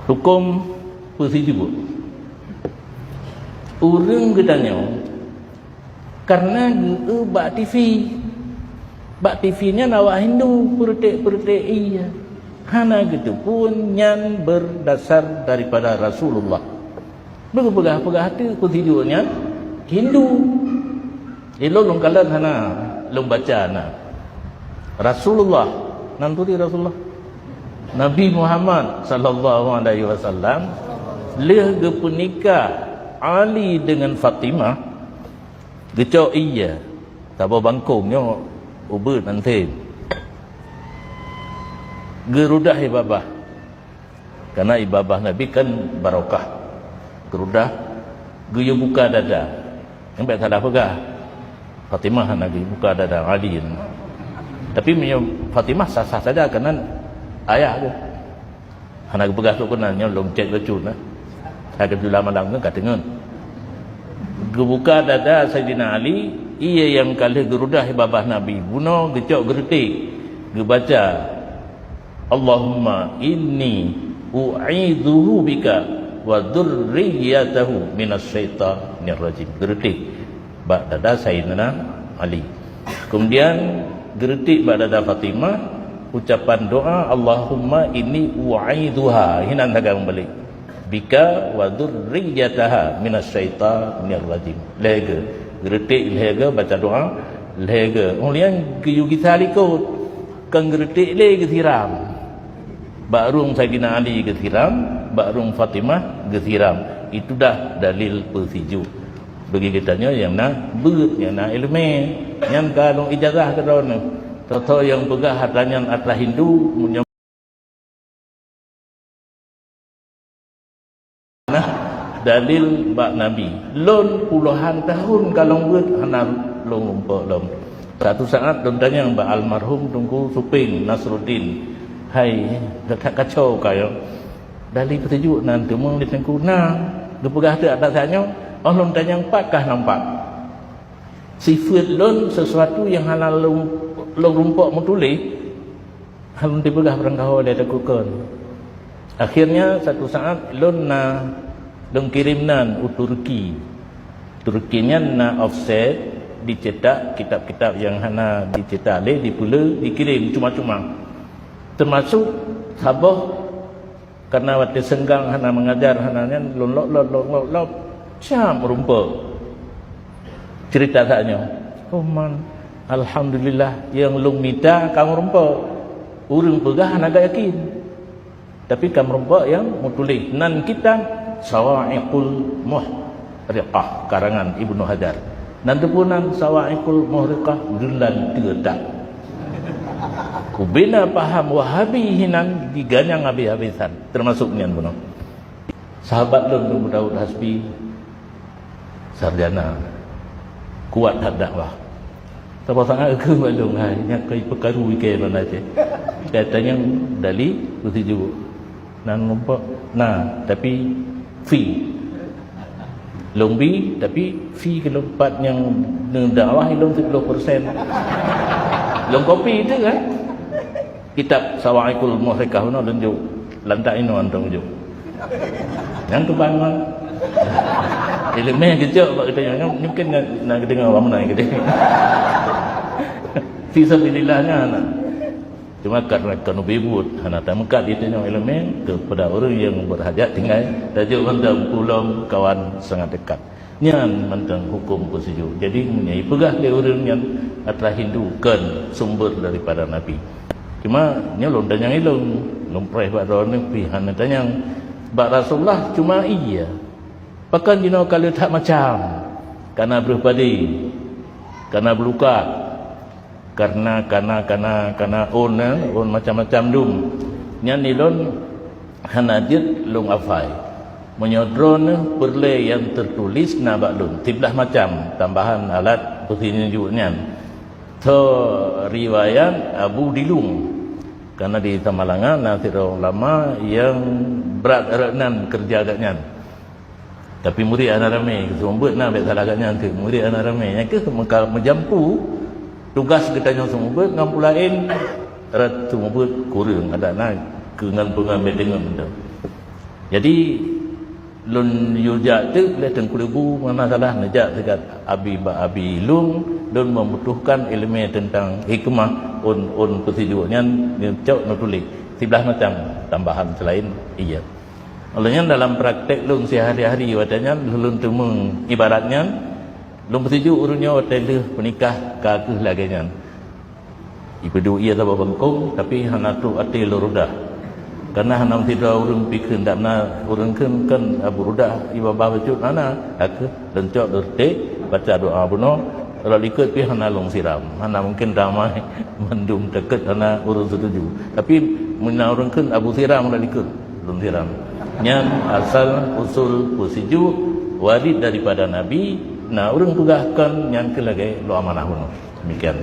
hukum persijubut urang gedanya karena bak TV nya nawak Hindu pertek iya hana gitu pun nyan berdasar daripada Rasulullah berpegah-pegah hati persijubutnya Hindu long kalan hana long baca na Rasulullah nanturi Rasulullah Nabi Muhammad sallallahu alaihi wasallam leh gepunika Ali dengan Fatimah gecok iya tabo bangkungnya ubur nanti gerudah ibabah karena ibabah Nabi kan barokah gerudah geyo buka dada sampai tak ada pegah Fatimah lagi buka dada Ali tapi Fatimah sah-sah saja karena ayah dia anak begas tu kenanya long cek lecun ada bila malam kan katengan gebuka dada Sayyidina Ali ia yang kali gerudah babah Nabi buno gecok gertik gebaca Allahumma inni u'idzuhu bika wa dzurriyyatahu minas syaitanir rajim gertik bak dada Sayyidina Ali kemudian gertik bak dada Fatimah ucapan doa Allahumma inni u'idzuha hinan dagang balik bika wa dzurriyyataha minas syaitanir rajim lega gertik lega baca doa lega ulian kiyugi salikut kang gertik le gesiram bakrung Sayyidina Ali gesiram bakrung Fatimah gesiram itu dah dalil persiju bagi kitanya yang nak beut yang nak ilmu yang kalau ijazah kedona toto yang pegah hartanya atas Hindu dalil bak Nabi lon puluhan tahun kalau buat hanam long lumpur lom satu saat don tanya bak almarhum tunggu Suping Nasruddin hai tak kacau kayo dalil petunjuk nanti mung di tengku nah depegah tu atasnya Allah tanya pakkah nampak sifat lon sesuatu yang halal long rumpuk mutuli halun dipegah perangkau dia takutkan akhirnya satu saat lon dong kirimnan Turkinya na offset dicetak kitab-kitab yang hana dicetak le dipula dikirim cuma-cuma termasuk Sabah karena waktu senggang hana mengajar hananya lok cam rumput cerita saknya man alhamdulillah yang long minta kamu rumput urang pegah hana gak yakin tapi kamu rumput yang mutulih nan kita Sawa'iqul Muhriqah karangan Ibnu Hajar nanti punan Sawa'iqul Muhriqah gelan tidak kubina paham Wahabi hinan diganyang habis-habisan termasuk nian puno sahabat Abu Daud Hasbi sarjana kuat dakwah apa sangat ke balung hai nya kai perkaru ke mana je katanya dali begitu nan nampak nah tapi fee lombi tapi fee kalau empat yang dakwah ilmu 10% long kopi itu kan kitab Sawa'iqul Muhriqah no tunjuk lantak ini antong tunjuk yang kebangun ilmu yang kecil pak kita mungkin nak dengar apa mana gitu fi sabilillahnya anak cuma karena kanu bibut hana tamkat itu yang elemen kepada orang yang berhajat tinggal tajuk mentang pulang kawan sangat dekat nyan mentang hukum persiju jadi menyai pegah le orang yang atas Hindu kan sumber daripada Nabi cuma nyolong dan yang ilung lompreh bak ron pi hana tanyang bak Rasulullah cuma iya pakan dino kalau tak macam karena berpadi karena berluka karena on macam-macam dum nyan nilon hanajit long afai menyodron perle yang tertulis na baklun tiblah macam tambahan alat petunjuknya to riwayat Abu Dilung karena di Tamalangan nanti ulama yang berat eratnan kerja agaknya tapi murid anak ramai kesumbut na bet salah agaknya tu murid anak ramai yang ke menjampu tugas kita yang semua ngam lain rat semua kurang ada naik ke ngan pengambil dengan benda Jadi lun yujak tu le tengkulebu mana salah nejak dekat abi lung dan membutuhkan ilmu tentang hikmah un persijuknya cok no tulis 11 macam tambahan selain iya. Olehnya dalam praktek lung sehari-hari wadanya lun temung ibaratnya lung persijuk urunnya hotel menikah kakeh laganya. Ibu ia tak bangkong tapi hana tu ati lurudah. Karena hanam tidak urun pikir tak na urun kan abu rudah iba bapa cut hana aku lencok dorte baca doa buno kalau ikut pi hana long siram hana mungkin ramai mendum dekat hana urun setuju tapi mena urun kan abu siram kalau ikut long siram nyan asal usul pusiju warid daripada nabi nah urun tugahkan nyan ke lagi lo amanah buno demikian.